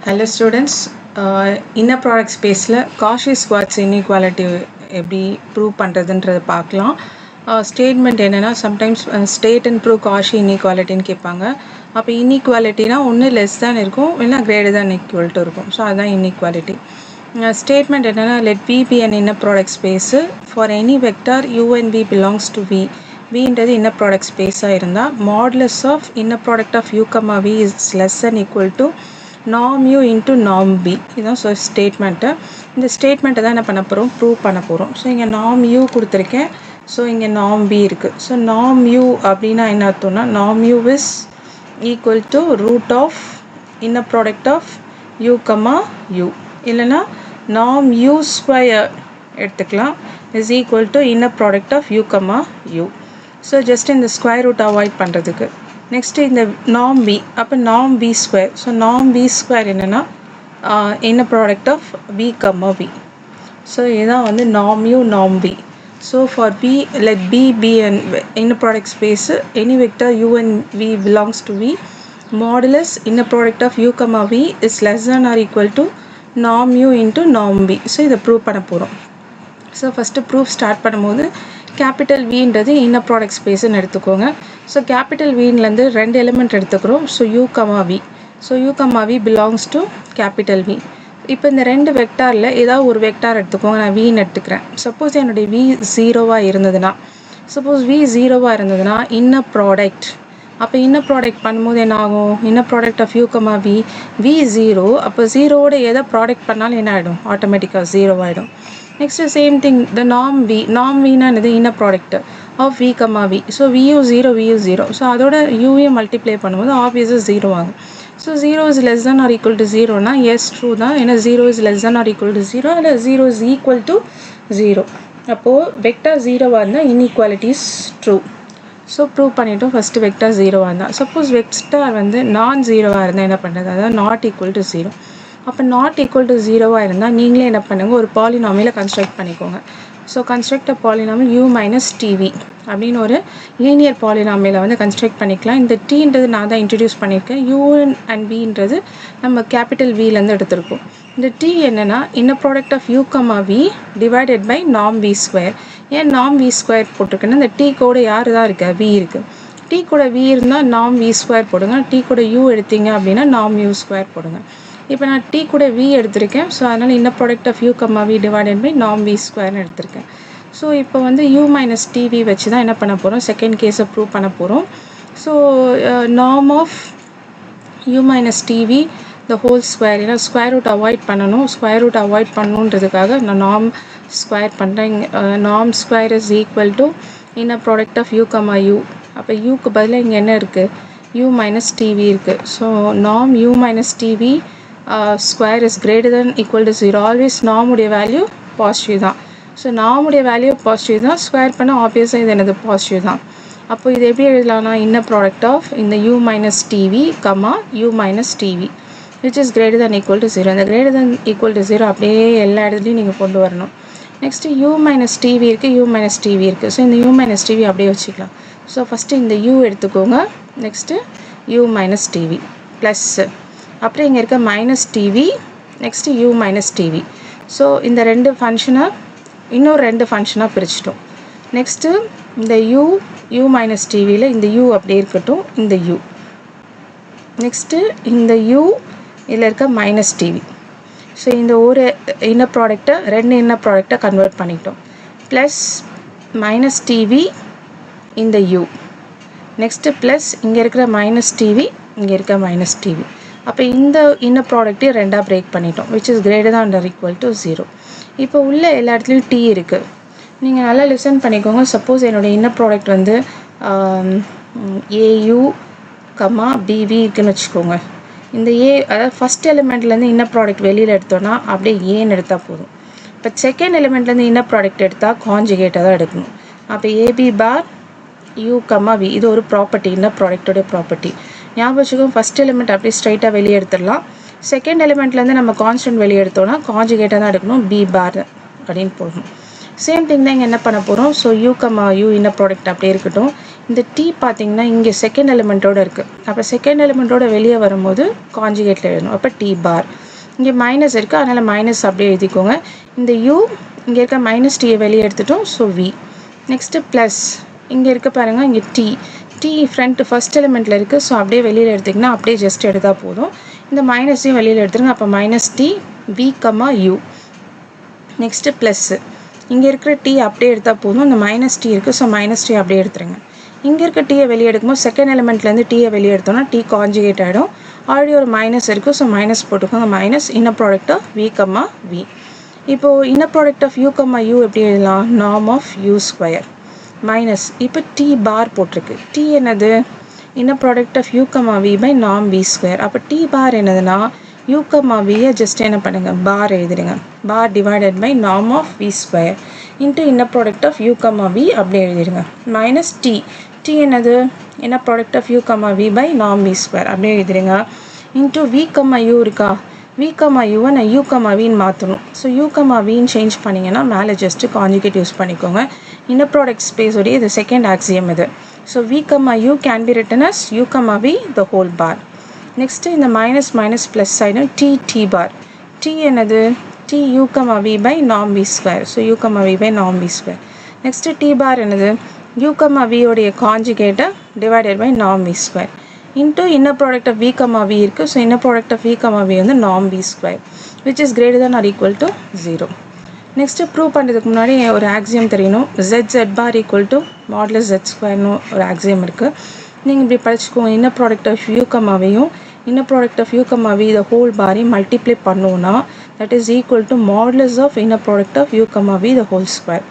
Hello students, inner product space la Cauchy-Schwarz inequality எப்படி prove பண்றதுன்றத பார்க்கலாம். Statement என்னன்னா sometimes state and prove Cauchy inequality ன்னு கேட்பாங்க. அப்போ inequalityனா ஒன்று less than இருக்கும் இல்லைனா greater than equal to இருக்கும். ஸோ அதுதான் inequality. Statement என்னன்னா let V be an inner product space for any vector u and v belongs to V. Vன்றது inner product space-ஆ இருந்தால் modulus of inner product of u, v is less than equal to norm u into norm b. இதுதான் so statement. இந்த ஸ்டேட்மெண்ட்டை தான் என்ன பண்ண போகிறோம், prove பண்ண போகிறோம். ஸோ இங்கே norm u கொடுத்துருக்கேன். ஸோ இங்கே norm b இருக்குது. ஸோ norm u அப்படின்னா என்ன அர்த்தம்னா norm u is equal to root of inner product of u, u. இல்லைனா norm u square எடுத்துக்கலாம் is equal to inner product of u, u. So just இந்த square root avoid பண்ணுறதுக்கு next இந்த norm b, அப்போ norm b square. So norm b square என்னென்னா inner product of v, v. So இதுதான் வந்து norm u, norm b. So for b, let b be an inner product space, any vector u and v belongs to v, modulus inner product of u, v is less than or equal to norm u into norm b. So இதை prove பண்ண போகிறோம். So first proof start பண்ணும்போது capital வின்றது inner product ஸ்பேஸ்ன்னு எடுத்துக்கோங்க. So capital வின்லேருந்து ரெண்டு element எடுத்துக்கிறோம். So u, v. So u, v belongs to capital v. இப்போ இந்த ரெண்டு வெக்டாரில் ஏதாவது ஒரு வெக்டார் எடுத்துக்கோங்க. நான் வின்னு எடுத்துக்கிறேன். சப்போஸ் என்னுடைய வி ஜீரோவாக இருந்ததுன்னா, இன்னர் ப்ராடக்ட், அப்போ இன்னர் ப்ராடக்ட் பண்ணும்போது என்ன ஆகும், inner product of u, v zero. அப்போ ஜீரோவோட எதை ப்ராடக்ட் பண்ணாலும் என்ன ஆகிடும், ஆட்டோமேட்டிக்காக ஜீரோவாகிடும். Next same thing, the norm v. Norm v na the inner product of v, v. So vu 0, vu 0. So அதோட u multiply பண்ணும்போது obviously 0 ஆகும். So 0 is less than or equal to 0 na yes true தான். ஏன்னா 0 is less than or equal to 0 அல்ல 0 is equal to 0. அப்போ vector 0 இருந்தா inequality is true. So prove பண்ணிட்டோம். first vector 0 இருந்தா. Suppose vector வந்து non 0 இருந்தா என்ன பண்ணுறது, அதாவது not equal to 0. அப்போ நாட் ஈக்குவல் டு ஜீரோவாக இருந்தால் நீங்களே என்ன பண்ணுங்கள், ஒரு பாலினாமியில் கன்ஸ்ட்ரக்ட் பண்ணிக்கோங்க. So construct a பாலினாமில் u minus TV அப்படின்னு ஒரு லீனியர் பாலினாமியில் வந்து கன்ஸ்ட்ரக்ட் பண்ணிக்கலாம். இந்த டீன்றது நான் தான் இன்ட்ரடியூஸ் பண்ணியிருக்கேன். u அண்ட் வின்றது நம்ம கேபிட்டல் விலேருந்து எடுத்திருக்கோம். இந்த டி என்னென்னா inner product of u, v divided by norm v square. ஏன் norm v ஸ்கொயர் போட்டிருக்குன்னா இந்த டி கூட யார் தான் இருக்கா, v இருக்குது. டி கூட v இருந்தால் norm v ஸ்கொயர் போடுங்க. டி கூட u எடுத்தீங்க அப்படின்னா norm u ஸ்கொயர் போடுங்க. இப்போ நான் டி கூட வி எடுத்திருக்கேன். ஸோ அதனால் inner product of u, v divided by norm v ஸ்கொயர்னு எடுத்திருக்கேன். ஸோ இப்போ வந்து u மைனஸ் டிவி வச்சு தான் என்ன பண்ண போகிறோம், செகண்ட் கேஸை ப்ரூவ் பண்ண போகிறோம். So norm of u minus tv the whole square. ஏன்னா ஸ்கொயர் ரூட் அவாய்ட் பண்ணணும். ஸ்கொயர் ரூட் அவாய்ட் பண்ணணுன்றதுக்காக நான் norm ஸ்கொயர் பண்ணுறேன். norm square is equal to inner product of u, u. அப்போ யூக்கு பதிலாக இங்கே என்ன இருக்குது, u மைனஸ் டிவி இருக்குது. So norm u minus tv square is greater than equal to 0. always norm உடைய வேல்யூ பாசிட்டிவ் தான். ஸோ norm உடைய வேல்யூ பாசிட்டிவ் தான், ஸ்கொயர் பண்ண ஆப்வியஸாக இது என்னது பாசிட்டிவ் தான். அப்போ இது எப்படி எழுதலாம்னா இன்னர் ப்ராடக்ட் ஆஃப் இந்த u minus TV, u minus TV which is greater than equal to 0. இந்த greater than equal to 0 அப்படியே எல்லா இடத்துலையும் நீங்கள் கொண்டு வரணும். நெக்ஸ்ட்டு u மைனஸ் டிவி இருக்குது, u மைனஸ் டிவி இருக்குது. ஸோ இந்த u மைனஸ் டிவி அப்படியே வச்சுக்கலாம். ஸோ ஃபஸ்ட்டு இந்த u எடுத்துக்கோங்க. Next u minus TV plus, அப்புறம் இங்கே இருக்க minus TV, next u minus TV. So இந்த ரெண்டு ஃபங்க்ஷனை இன்னொரு ரெண்டு ஃபங்க்ஷனாக பிரிச்சிட்டோம். நெக்ஸ்ட்டு இந்த u மைனஸ் டிவியில் இந்த u அப்படியே இருக்கட்டும், இந்த u. நெக்ஸ்ட்டு இந்த u இதில் இருக்க மைனஸ் டிவி. ஸோ இந்த ஒரு இன்னர் ப்ராடக்டை ரெண்டு இன்னர் ப்ராடக்டை கன்வெர்ட் பண்ணிட்டோம். ப்ளஸ் மைனஸ் டிவி இந்த u. நெக்ஸ்ட்டு ப்ளஸ் இங்கே இருக்கிற மைனஸ் டிவி, இங்கே இருக்க மைனஸ் டிவி. அப்போ இந்த இன்னர் ப்ராடக்ட்டையும் ரெண்டாக பிரேக் பண்ணிட்டோம் which is greater than or equal to 0. இப்போ உள்ள எல்லா இடத்துலையும் டி இருக்குது. நீங்கள் நல்லா லிசன் பண்ணிக்கோங்க. சப்போஸ் என்னோடய இன்னர் ப்ராடக்ட் வந்து ஏயு, பிவி இருக்குன்னு வச்சுக்கோங்க. இந்த ஏ, அதாவது ஃபஸ்ட் எலிமெண்ட்லேருந்து இன்னர் ப்ராடக்ட் வெளியில் எடுத்தோன்னா அப்படியே ஏன்னு எடுத்தால் போதும். இப்போ செகண்ட் எலிமெண்ட்லேருந்து இன்னர் ப்ராடக்ட் எடுத்தால் கான்ஜுகேட்டாக தான் எடுக்கணும். அப்போ ஏபி பார் யூ, வி இது ஒரு ப்ராப்பர்ட்டி, இன்னர் ப்ராடக்டோடைய ப்ராப்பர்ட்டி. ஞாபகம் ஃபஸ்ட் எலிமெண்ட் அப்படியே ஸ்ட்ரைட்டாக வெளியே எடுத்துடலாம். செகண்ட் எலிமெண்ட்லேருந்து நம்ம கான்ஸ்டன்ட் வெளியே எடுத்தோம்னா கான்ஜுகேட்டாக தான் எடுக்கணும், பி பார் அப்படின்னு போடணும். சேம் திங் தான் இங்கே என்ன பண்ண போகிறோம். So you, you inner product அப்படியே இருக்கட்டும். இந்த t பார்த்தீங்கன்னா இங்கே செகண்ட் எலிமெண்ட்டோட இருக்குது. அப்போ செகண்ட் எலிமெண்ட்டோட வெளியே வரும்போது காஞ்சுகேட்டில் எழுதணும். அப்போ t பார். இங்கே மைனஸ் இருக்குது, அதனால் மைனஸ் அப்படியே எழுதிக்கோங்க. இந்த u இங்கே இருக்க மைனஸ் டீயை வெளியே எடுத்துட்டோம். So v. நெக்ஸ்ட்டு ப்ளஸ் இங்கே இருக்க பாருங்கள், இங்கே t ஃப்ரண்ட் ஃபர்ஸ்ட் எலிமெண்ட்டில் இருக்குது. ஸோ அப்படியே வெளியில் எடுத்திங்கன்னா அப்படியே ஜஸ்ட் எடுத்தால் போதும். இந்த மைனஸையும் வெளியில் எடுத்துருங்க. அப்போ minus t v, u. Next plus இங்கே இருக்கிற t அப்படியே எடுத்தால் போதும். இந்த மைனஸ் t இருக்குது. ஸோ மைனஸ் t அப்படியே எடுத்துருங்க. இங்கே இருக்க டீயை வெளியே எடுக்கும்போது செகண்ட் எலிமெண்ட்லேருந்து டீயை வெளியே எடுத்தோம்னா t காஞ்சுகேட் ஆகிடும். ஆல்ரெடி ஒரு மைனஸ் இருக்குது. ஸோ மைனஸ் போட்டுக்கோங்க. Minus inner product of v, v. இப்போது inner product of u, u எப்படி எழுதலாம்? Norm of u square minus இப்போ t பார் போட்டிருக்கு. t என்னது? Inner product of u, v by norm v square. அப்போ t bar என்னதுன்னா u, vயை just என்ன பண்ணுங்கள், பார் எழுதிடுங்க. Bar divided by norm of v square into inner product of u, v அப்படி எழுதிடுங்க. மைனஸ் t என்னது? Inner product of u, v by norm v square அப்படியே எழுதிடுங்க. இன்ட்டு v, u இருக்கா? v, uவை நான் u, vன்னு மாற்றணும். ஸோ u, vன்னு சேஞ்ச் பண்ணிங்கன்னா மேலே ஜஸ்ட்டு காஞ்சுகேட் யூஸ் பண்ணிக்கோங்க. இன்னர் ப்ராடக்ட் ஸ்பேஸோடைய இது செகண்ட் ஆக்சியம் இது. So v, u can be written as u, v the whole bar. Next இந்த மைனஸ் மைனஸ் ப்ளஸ் ஆகிடும். t bar. t என்னது? t u, v by norm v square. So u, v by norm v square. Next t bar என்னது? u, v உடைய காஞ்சுகேட்டை divided by norm v square into inner product of v, v இருக்குது. So inner product of v, v வந்து norm v square which is greater than or equal to 0. Next prove பண்ணுறதுக்கு முன்னாடி ஒரு axiom தெரியணும். z bar equal to modulus z ஸ்கொயர்னு ஒரு axiom இருக்குது. நீங்கள் இப்படி படிச்சுக்கோங்க. இன்னர் ப்ராடக்ட் ஆஃப் u, vயும் inner product of u, v the whole பாரையும் மல்டிப்ளை பண்ணோன்னா that is equal to modulus of inner product of u, v the whole square.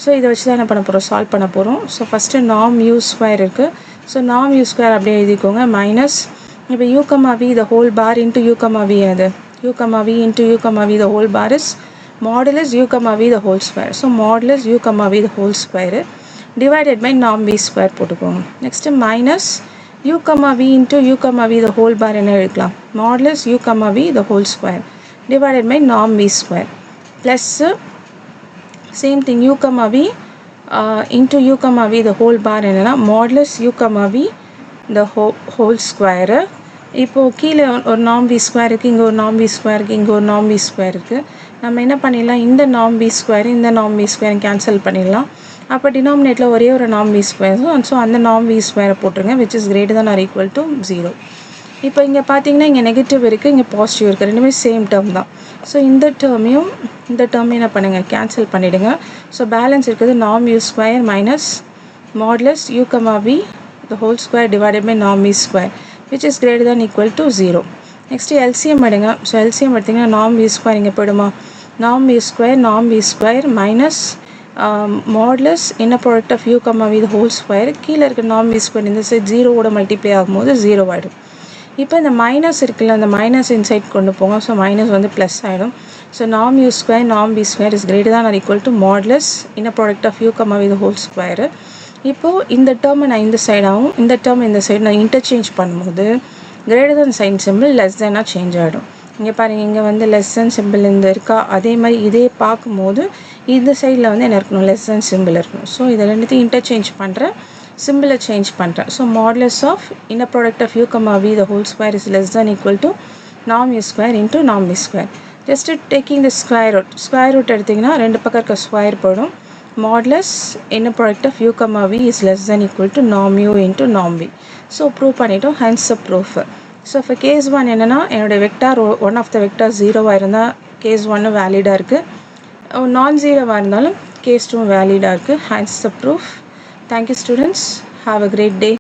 So இதை வச்சு தான் என்ன பண்ண போகிறோம், சால்வ் பண்ண போகிறோம். So first norm u square இருக்குது. ஸோ நார்ம் u ஸ்கொயர் அப்படியே எழுதிக்கோங்க. மைனஸ் இப்போ u, v the whole bar into u, v அது u, v into u, v the whole bar is modulus u, v the whole square. So modulus u, v the whole square divided by norm v square போட்டுக்கோங்க. Next minus u, v into u, v the whole bar என்ன எழுதிக்கலாம்? Modulus u, v the whole square divided by norm v square plus same thing u, v into u, v the whole bar என்னன்னா modulus u, v the whole square. இப்போது கீழே ஒரு norm v square இருக்குது, இங்கே ஒரு norm v square இருக்குது, இங்கே ஒரு நார்ம் v ஸ்கொயர் இருக்குது. நம்ம என்ன பண்ணிடலாம், இந்த நார்ம் v ஸ்கொயர் இந்த நார்ம் v ஸ்கொயர் கேன்சல் பண்ணிடலாம். அப்போ டினாமினேட்டில் ஒரே ஒரு நார்ம் v ஸ்கொயர். ஸோ அந்த நார்ம் v ஸ்கொயரை போட்டுருங்க which is greater than or equal to 0. இப்போ இங்கே பார்த்தீங்கன்னா இங்கே நெகட்டிவ் இருக்குது, இங்கே பாசிட்டிவ் இருக்குது, ரெண்டுமே சேம் டேர்ம் தான். ஸோ இந்த டேர்மையும் இந்த டேர்மையும் என்ன பண்ணுங்கள், கேன்சல் பண்ணிவிடுங்க. ஸோ பேலன்ஸ் இருக்குது norm u square minus modulus u, v the whole square divided by norm v square which is greater than equal to 0. Next LCM எடுங்க. ஸோ LCM எடுத்திங்கன்னா norm v square இங்கே போயிடுமா, norm v square minus modulus inner product of u, v the whole square கீழே இருக்க norm v square இந்த side 0 ஓட multiply ஆகும்போது 0 ஆகிடும். இப்போ இந்த மைனஸ் இருக்குல்ல, அந்த மைனஸ் இன்சைட் கொண்டு போங்க. ஸோ மைனஸ் வந்து ப்ளஸ் ஆகிடும். So norm u square norm v square is greater than or equal to modulus inner product of u, v the whole square. இப்போது இந்த டேர்மை நான் இந்த சைடாகவும் இந்த டேர்ம் இந்த சைடு நான் இன்டர்சேஞ்ச் பண்ணும்போது greater than sign symbol less தேனாக சேஞ்ச் ஆகிடும். இங்கே பாருங்கள், இங்கே வந்து லெஸ் தேன் சிம்பிள் இந்த இருக்கா, அதே மாதிரி இதே பார்க்கும்போது இந்த சைடில் வந்து என்ன இருக்கணும், லெஸ் தேன் சிம்பிள் இருக்கணும். ஸோ இதை ரெண்டுத்தையும் இன்டர்சேஞ்ச் பண்ணுறேன், சிம்பிளை சேஞ்ச் பண்ணுறேன். So modulus of inner product of u, v the whole square is less than equal to norm u square into norm v square. Just taking the square root எடுத்திங்கன்னா ரெண்டு பக்கம் இருக்க square போயிடும். Modulus inner product of u, v is less than equal to norm u into norm v. So prove பண்ணிட்டோம். Hence a proof. So இப்போ case 1 என்னென்னா, என்னோடய vector one of the vector 0வாக இருந்தால் கேஸ் 1 வேலிடாக இருக்குது, நான் ஜீரோவாக இருந்தாலும் கேஸ் 2 வேலிடாக இருக்குது. Hence the proof. Thank you students. Have a great day.